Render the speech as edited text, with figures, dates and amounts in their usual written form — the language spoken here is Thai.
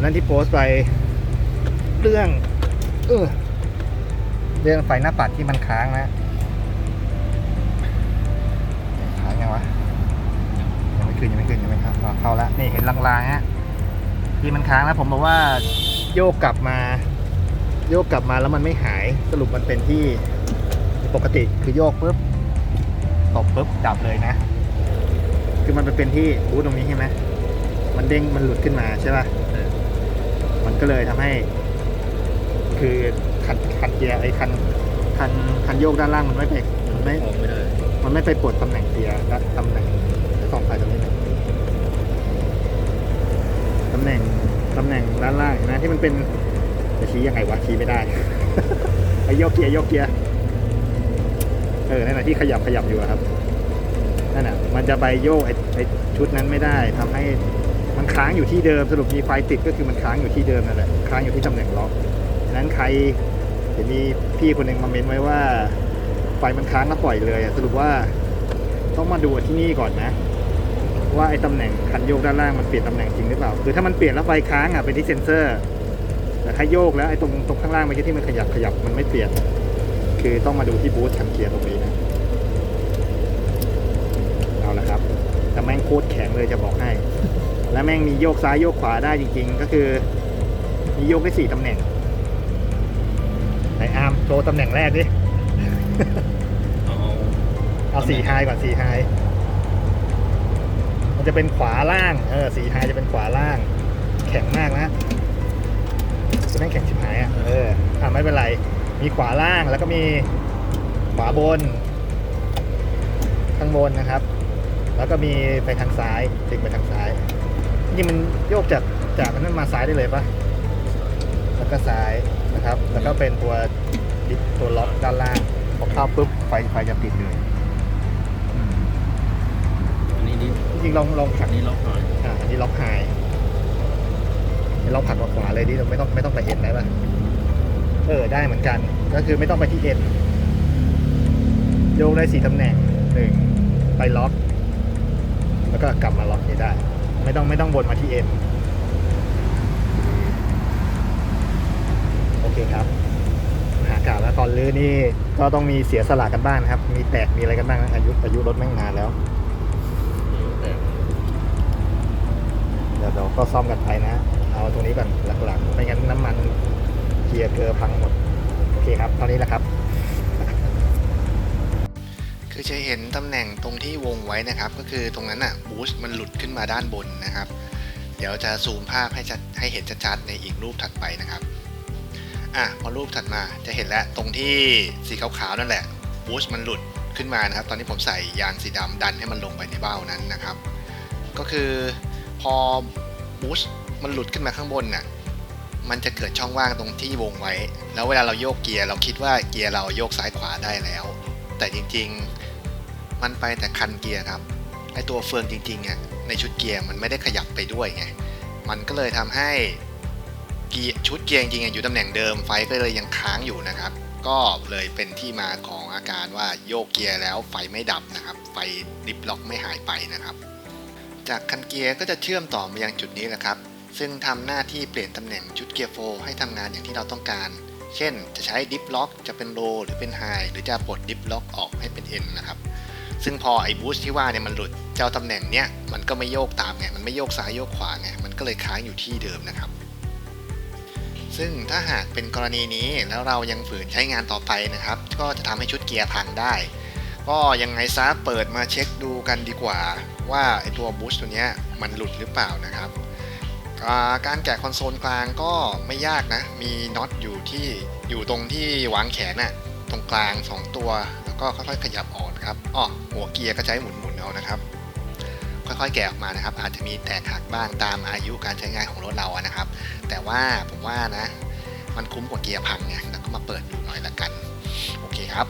วันนั้นที่โพสต์ไปเรื่องไฟหน้าปัดที่มันค้างนะค้างยังวะยังไม่ขึ้นครับเข้าแล้วนี่เห็นลางๆฮะที่มันค้างแล้วผมบอกว่าโยกกลับมาแล้วมันไม่หายสรุปมันเป็นที่ปกติคือโยกปุ๊บตบปุ๊บดับเลยนะคือมันเป็นที่บูทตรงนี้ใช่ไหมมันเด้งมันหลุดขึ้นมาใช่ป่ะมันก็เลยทำให้คือคันเกียร์ไอ้คันโยกด้านล่างมันไม่ไปปลดตำแหน่งเกียร์และตำแหน่งสองไฟตรงนี้ตำแหน่งด้านล่างนะที่มันเป็นจะชี้ยังไงวะชี้ไม่ได้ ไอ้โยกเกียร์นั่นแหละที่ขยับอยู่ครับนั่นน่ะมันจะไปโยกไอ้ชุดนั้นไม่ได้ทำให้มันค้างอยู่ที่เดิมสรุปมีไฟติดก็คือมันค้างอยู่ที่เดิมนั่นแหละค้างอยู่ที่ตำแหน่งล็อกนั้นใครเห็นมีพี่คนหนึ่งมาเม้นไว้ว่าไฟมันค้างแล้วปล่อยเลยสรุปว่าต้องมาดูที่นี่ก่อนนะว่าไอ้ตำแหน่งคันโยกด้านล่างมันเปลี่ยนตำแหน่งจริงหรือเปล่าคือถ้ามันเปลี่ยนแล้วไฟค้างเป็นที่เซ็นเซอร์แต่ถ้าโยกแล้วไอ้ตรงข้างล่างเมื่อกี้ที่มันขยับมันไม่เปลี่ยนคือต้องมาดูที่บูทคันเกียร์ตรงนี้นะเอาละครับแต่แม่งโคตรแข็งเลยจะบอกให้และแม่งมีโยกซ้ายโยกขวาได้จริงๆก็คือมีโยกได้4 ตำแหน่งไหนอาร์มโชว์ตำแหน่งแรกดิ เอา4 ไฮก่อน4 ไฮมันจะเป็นขวาล่าง4 ไฮจะเป็นขวาล่างแข็งมากนะจะแม่งแข็งชิบหายไม่เป็นไรมีขวาล่างแล้วก็มีขวาบนข้างบนนะครับแล้วก็มีไปทางซ้ายดึงไปทางซ้ายนี่มันโยกจากนั้นมาซ้ายได้เลยปะแล้วก็ซ้ายนะครับแล้วก็เป็นตัวล็อกด้านล่างพอเข้าปุ๊บไฟจะติดเลยอันนี้จริงๆลองผลักนี่ล็อกหน่อยอันนี้ล็อกไฮลองผลักมาขวาเลยดิไม่ต้องไปเอ็นได้ปะได้เหมือนกันก็คือไม่ต้องไปที่เอ็นโยกได้4 ตำแหน่ง1ไปล็อกแล้วก็กลับมาล็อกนี้ได้ไม่ต้องวนมาที่เอ็นโอเคครับหากาศแล้วตอนลื้อนี่ก็ต้องมีเสียสละกันบ้างครับมีแตกมีอะไรกันบ้างอายุรถแม่งนานแล้วเดี๋ยวเราก็ซ่อมกันไปนะเอาตรงนี้ก่อนหลักๆไม่งั้นน้ำมันเกียร์เกลือพังหมดโอเคครับเท่านี้แหละครับคือจะเห็นตำแหน่งตรงที่วงไว้นะครับก็คือตรงนั้นบูสต์มันหลุดขึ้นมาด้านบนนะครับเดี๋ยวจะซูมภาพให้เห็นชัดๆในอีกรูปถัดไปนะครับพอรูปถัดมาจะเห็นแล้วตรงที่สีขาวๆนั่นแหละบูสต์มันหลุดขึ้นมานะครับตอนนี้ผมใส่ยางสีดำดันให้มันลงไปในเบ้านั้นนะครับก็คือพอบูสต์มันหลุดขึ้นมาข้างบนมันจะเกิดช่องว่างตรงที่วงไว้แล้วเวลาเราโยกเกียร์เราคิดว่าเกียร์เราโยกซ้ายขวาได้แล้วแต่จริงๆมันไปแต่คันเกียร์ครับไอตัวเฟืองจริงๆในชุดเกียร์มันไม่ได้ขยับไปด้วยไงมันก็เลยทำให้ชุดเกียร์จริงๆอยู่ตำแหน่งเดิมไฟก็เลยยังค้างอยู่นะครับก็เลยเป็นที่มาของอาการว่าโยกเกียร์แล้วไฟไม่ดับนะครับไฟดิฟล็อกไม่หายไปนะครับจากคันเกียร์ก็จะเชื่อมต่อมายังจุดนี้แหละครับซึ่งทำหน้าที่เปลี่ยนตำแหน่งชุดเกียร์โฟให้ทำงานอย่างที่เราต้องการเช่นจะใช้ดิฟล็อกจะเป็นโลหรือเป็นไฮหรือจะปลดดิฟล็อกออกให้เป็นเอ็นนะครับซึ่งพอไอ้บูสต์ที่ว่ามันหลุดเจ้าตำแหน่งเนี้ยมันก็ไม่โยกตามไงมันไม่โยกซ้ายโยกขวาไงมันก็เลยค้างอยู่ที่เดิมนะครับซึ่งถ้าหากเป็นกรณีนี้แล้วเรายังฝืนใช้งานต่อไปนะครับก็จะทำให้ชุดเกียร์พังได้ก็ยังไงซะเปิดมาเช็คดูกันดีกว่าว่าไอ้ตัวบูสต์ตัวเนี้ยมันหลุดหรือเปล่านะครับการแกะคอนโซลกลางก็ไม่ยากนะมีน็อตอยู่ตรงที่วางแขนตรงกลาง2 ตัวแล้วก็ค่อยๆขยับออกครับหัวเกียร์ก็ใช้หมุนเอานะครับค่อยๆแกะออกมานะครับอาจจะมีแตกหักบ้างตามอายุการใช้งานของรถเรานะครับแต่ว่าผมว่านะมันคุ้มกว่าเกียร์พังไงแล้วก็มาเปิดดูหน่อยละกันโอเคครับ